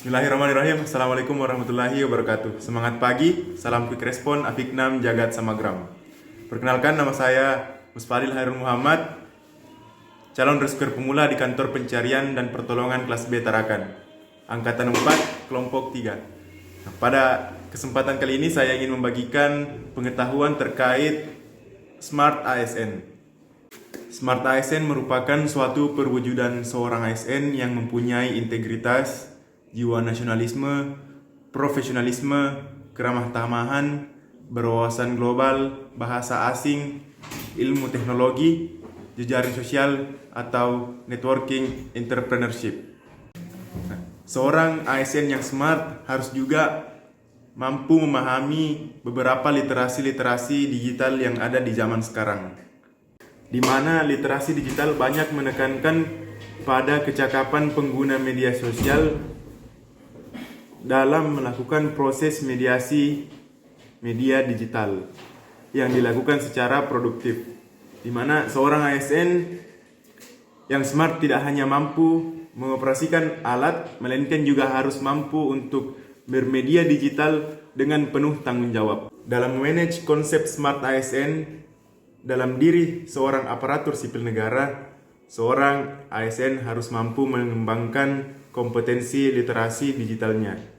Bismillahirrahmanirrahim. Assalamualaikum warahmatullahi wabarakatuh. Semangat pagi, salam quick respon, Afiknam Jagat Samagram. Perkenalkan, nama saya Musfadil Hairul Muhammad, calon rescuer pemula di kantor pencarian dan pertolongan kelas B Tarakan, angkatan 4, kelompok 3. Pada kesempatan kali ini saya ingin membagikan pengetahuan terkait Smart ASN. Smart ASN merupakan suatu perwujudan seorang ASN yang mempunyai integritas, jiwa nasionalisme, profesionalisme, keramah tamahan, berwawasan global, bahasa asing, ilmu teknologi, jejaring sosial, atau networking entrepreneurship. Seorang ASN yang smart harus juga mampu memahami beberapa literasi-literasi digital yang ada di zaman sekarang, di mana literasi digital banyak menekankan pada kecakapan pengguna media sosial dalam melakukan proses mediasi media digital yang dilakukan secara produktif, di mana seorang ASN yang smart tidak hanya mampu mengoperasikan alat, melainkan juga harus mampu untuk bermedia digital dengan penuh tanggung jawab. Dalam memanage konsep Smart ASN dalam diri seorang aparatur sipil negara, seorang ASN harus mampu mengembangkan kompetensi literasi digitalnya.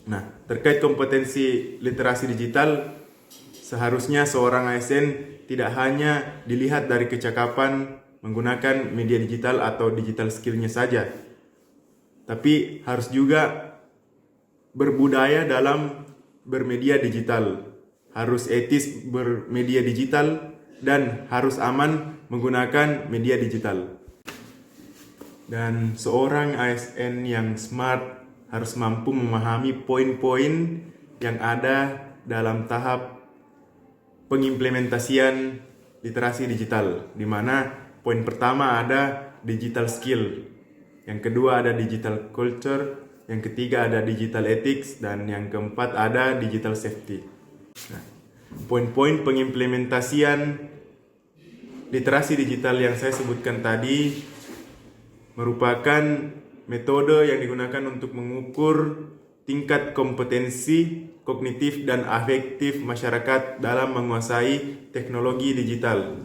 Nah, terkait kompetensi literasi digital, seharusnya seorang ASN tidak hanya dilihat dari kecakapan menggunakan media digital atau digital skillnya saja, tapi harus juga berbudaya dalam bermedia digital, harus etis bermedia digital, dan harus aman menggunakan media digital. Dan seorang ASN yang smart harus mampu memahami poin-poin yang ada dalam tahap pengimplementasian literasi digital, di mana poin pertama ada digital skill, yang kedua ada digital culture, yang ketiga ada digital ethics, dan yang keempat ada digital safety. Nah, poin-poin pengimplementasian literasi digital yang saya sebutkan tadi merupakan metode yang digunakan untuk mengukur tingkat kompetensi kognitif dan afektif masyarakat dalam menguasai teknologi digital.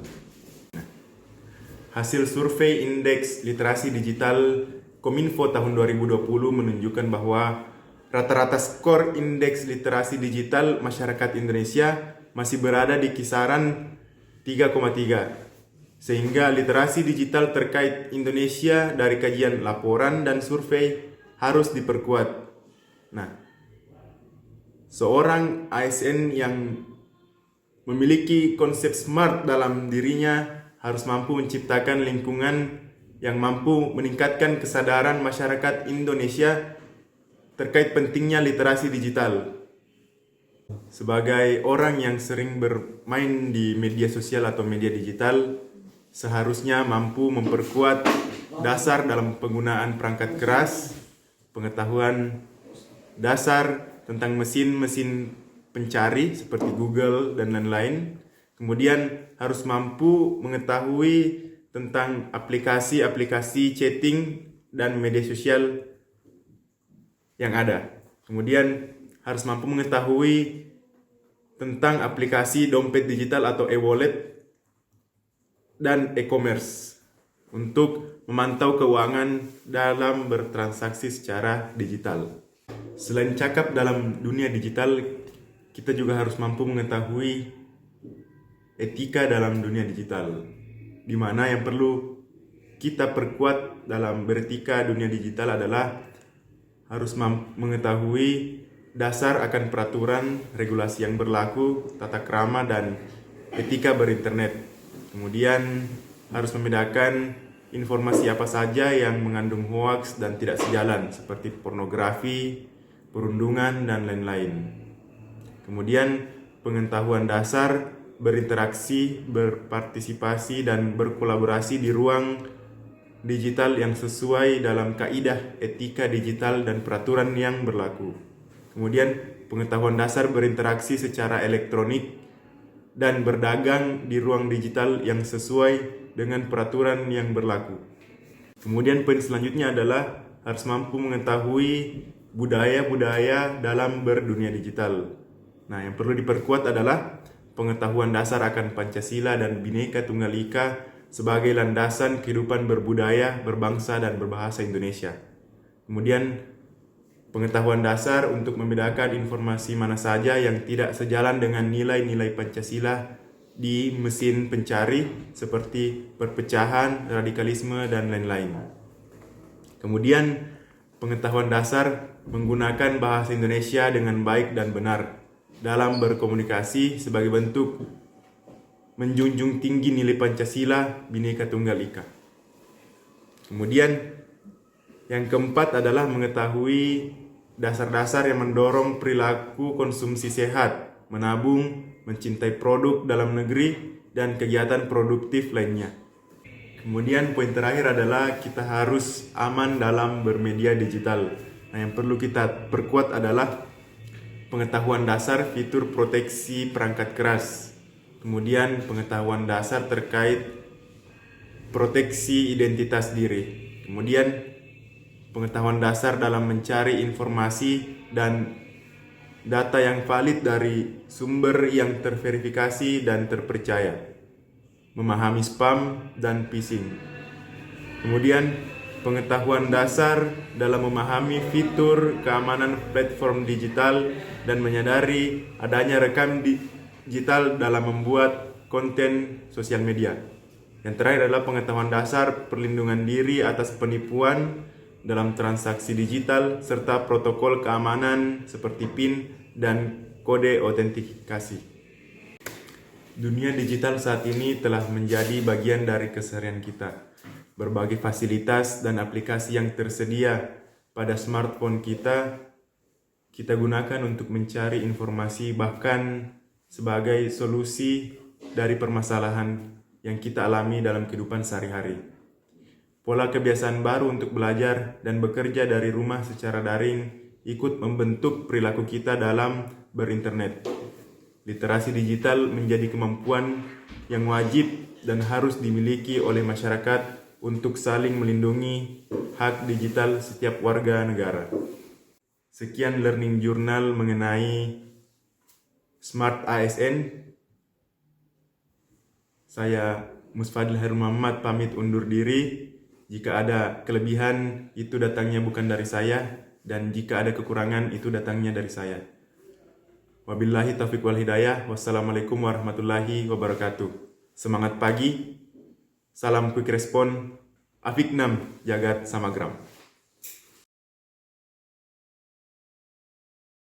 Hasil survei indeks literasi digital Kominfo tahun 2020 menunjukkan bahwa rata-rata skor indeks literasi digital masyarakat Indonesia masih berada di kisaran 3,3. Sehingga literasi digital terkait Indonesia dari kajian laporan dan survei harus diperkuat. Nah, seorang ASN yang memiliki konsep smart dalam dirinya harus mampu menciptakan lingkungan yang mampu meningkatkan kesadaran masyarakat Indonesia terkait pentingnya literasi digital. Sebagai orang yang sering bermain di media sosial atau media digital, seharusnya mampu memperkuat dasar dalam penggunaan perangkat keras, pengetahuan dasar tentang mesin-mesin pencari seperti Google dan lain-lain. Kemudian harus mampu mengetahui tentang aplikasi-aplikasi chatting dan media sosial yang ada. Kemudian harus mampu mengetahui tentang aplikasi dompet digital atau e-wallet dan e-commerce untuk memantau keuangan dalam bertransaksi secara digital. Selain cakap dalam dunia digital, kita juga harus mampu mengetahui etika dalam dunia digital, di mana yang perlu kita perkuat dalam beretika dunia digital adalah harus mengetahui dasar akan peraturan regulasi yang berlaku, tata krama, dan etika berinternet. Kemudian harus membedakan informasi apa saja yang mengandung hoaks dan tidak sejalan, seperti pornografi, perundungan, dan lain-lain. Kemudian pengetahuan dasar berinteraksi, berpartisipasi, dan berkolaborasi di ruang digital yang sesuai dalam kaidah etika digital dan peraturan yang berlaku. Kemudian pengetahuan dasar berinteraksi secara elektronik dan berdagang di ruang digital yang sesuai dengan peraturan yang berlaku. Kemudian poin selanjutnya adalah harus mampu mengetahui budaya-budaya dalam berdunia digital. Nah, yang perlu diperkuat adalah pengetahuan dasar akan Pancasila dan Bhinneka Tunggal Ika sebagai landasan kehidupan berbudaya, berbangsa, dan berbahasa Indonesia. Kemudian, pengetahuan dasar untuk membedakan informasi mana saja yang tidak sejalan dengan nilai-nilai Pancasila di mesin pencari seperti perpecahan, radikalisme, dan lain-lain. Kemudian, pengetahuan dasar menggunakan bahasa Indonesia dengan baik dan benar dalam berkomunikasi sebagai bentuk menjunjung tinggi nilai Pancasila, Bhinneka Tunggal Ika. Kemudian, yang keempat adalah mengetahui dasar-dasar yang mendorong perilaku konsumsi sehat, menabung, mencintai produk dalam negeri, dan kegiatan produktif lainnya. Kemudian poin terakhir adalah kita harus aman dalam bermedia digital. Nah, yang perlu kita perkuat adalah pengetahuan dasar fitur proteksi perangkat keras. Kemudian pengetahuan dasar terkait proteksi identitas diri. Kemudian pengetahuan dasar dalam mencari informasi dan data yang valid dari sumber yang terverifikasi dan terpercaya, memahami spam dan phishing. Kemudian pengetahuan dasar dalam memahami fitur keamanan platform digital dan menyadari adanya rekam digital dalam membuat konten sosial media. Yang terakhir adalah pengetahuan dasar perlindungan diri atas penipuan dalam transaksi digital serta protokol keamanan seperti PIN dan kode autentikasi. Dunia digital saat ini telah menjadi bagian dari keseharian kita. Berbagai fasilitas dan aplikasi yang tersedia pada smartphone kita gunakan untuk mencari informasi, bahkan sebagai solusi dari permasalahan yang kita alami dalam kehidupan sehari-hari. Pola kebiasaan baru untuk belajar dan bekerja dari rumah secara daring ikut membentuk perilaku kita dalam berinternet. Literasi digital menjadi kemampuan yang wajib dan harus dimiliki oleh masyarakat untuk saling melindungi hak digital setiap warga negara. Sekian Learning Journal mengenai Smart ASN. Saya Musfadil Hairul Muhammad pamit undur diri. Jika ada kelebihan, itu datangnya bukan dari saya, dan jika ada kekurangan, itu datangnya dari saya. Wabillahi taufiq wal hidayah. Wassalamualaikum warahmatullahi wabarakatuh. Semangat pagi. Salam quick respon. Afiknam Jagat Samagram.